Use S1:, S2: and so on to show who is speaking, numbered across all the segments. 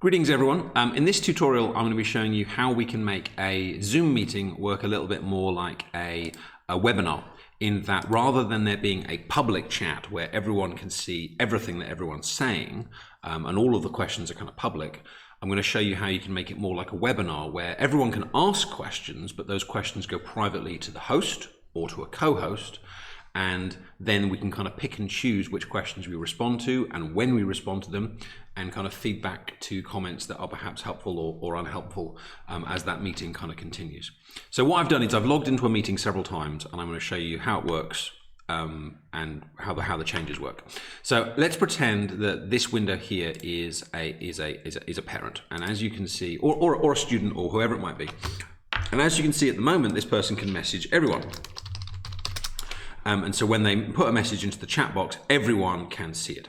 S1: Greetings everyone. In this tutorial I'm going to be showing you how we can make a Zoom meeting work a little bit more like a webinar, in that rather than there being a public chat where everyone can see everything that everyone's saying and all of the questions are kind of public, I'm going to show you how you can make it more like a webinar where everyone can ask questions, but those questions go privately to the host or to a co-host, and then we can kind of pick and choose which questions we respond to and when we respond to them, and kind of feedback to comments that are perhaps helpful or unhelpful as that meeting kind of continues. So what I've done is I've logged into a meeting several times, and I'm going to show you how it works and how the changes work. So let's pretend that this window here is a parent, and as you can see, or a student or whoever it might be, and as you can see at the moment, this person can message everyone. And so when they put a message into the chat box, everyone can see it.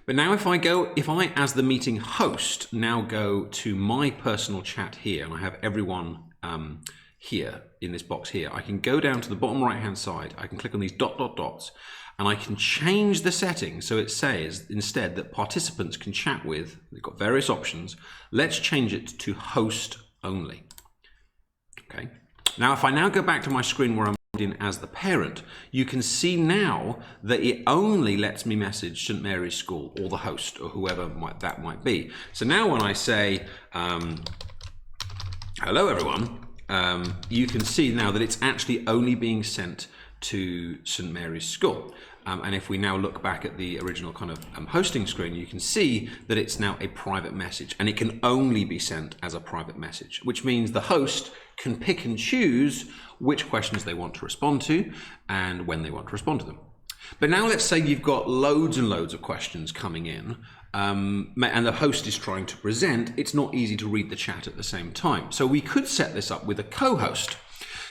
S1: But now if I as the meeting host now go to my personal chat here, and I have everyone here in this box here, I can go down to the bottom right hand side, I can click on these dots, and I can change the settings so it says instead that participants can chat with, they've got various options. Let's change it to host only. Okay. Now if I now go back to my screen where I'm in as the parent, you can see now that it only lets me message St Mary's School or the host or whoever that might be. So now when I say hello everyone, you can see now that it's actually only being sent to St Mary's School. And if we now look back at the original kind of hosting screen, you can see that it's now a private message, and it can only be sent as a private message, which means the host can pick and choose which questions they want to respond to and when they want to respond to them. But now let's say you've got loads and loads of questions coming in, and the host is trying to present. It's not easy to read the chat at the same time. So we could set this up with a co-host.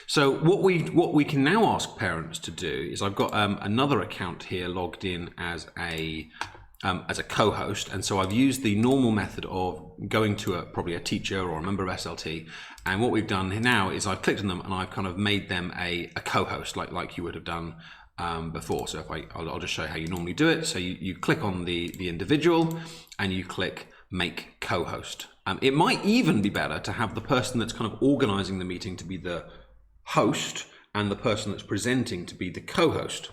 S1: So what we can now ask parents to do is, I've got another account here logged in as a co-host, and so I've used the normal method of going to probably a teacher or a member of SLT, and what we've done now is I've clicked on them and I've kind of made them a co-host like you would have done before. So if I'll just show you how you normally do it. So you click on the individual and you click make co-host. It might even be better to have the person that's kind of organizing the meeting to be the host and the person that's presenting to be the co-host.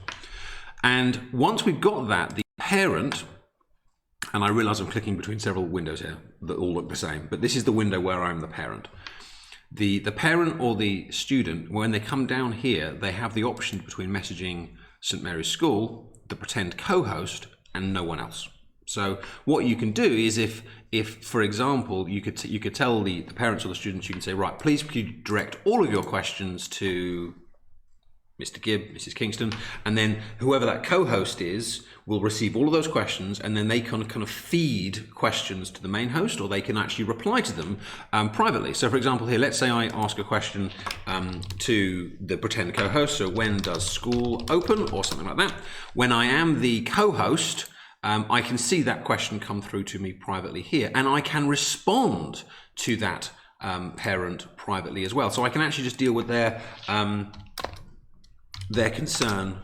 S1: And once we've got that, the parent, and I realize I'm clicking between several windows here that all look the same, but this is the window where I'm the parent. The parent or the student, when they come down here, they have the option between messaging St Mary's School, the pretend co-host, and no one else. So what you can do is if for example, you could tell the parents or the students, you can say, right, please could you direct all of your questions to Mr. Gibb, Mrs. Kingston, and then whoever that co-host is will receive all of those questions, and then they can kind of feed questions to the main host, or they can actually reply to them privately. So for example here, let's say I ask a question to the pretend co-host, so when does school open, or something like that. When I am the co-host, I can see that question come through to me privately here, and I can respond to that parent privately as well. So I can actually just deal with their concern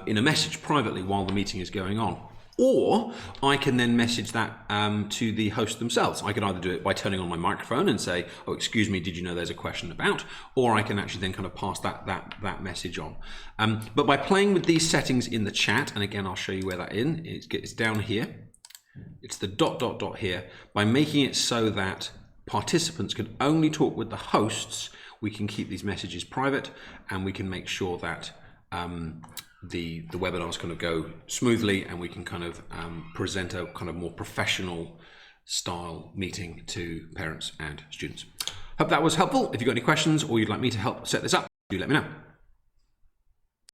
S1: in a message privately while the meeting is going on. Or I can then message that to the host themselves. I can either do it by turning on my microphone and say, oh, excuse me, did you know there's a question about? Or I can actually then kind of pass that message on. But by playing with these settings in the chat, and again, I'll show you where that is, it's down here. It's the dot here. By making it so that participants can only talk with the hosts, we can keep these messages private, and we can make sure that the webinars kind of go smoothly, and we can kind of present a kind of more professional style meeting to parents and students. Hope that was helpful. If you've got any questions or you'd like me to help set this up, do let me know.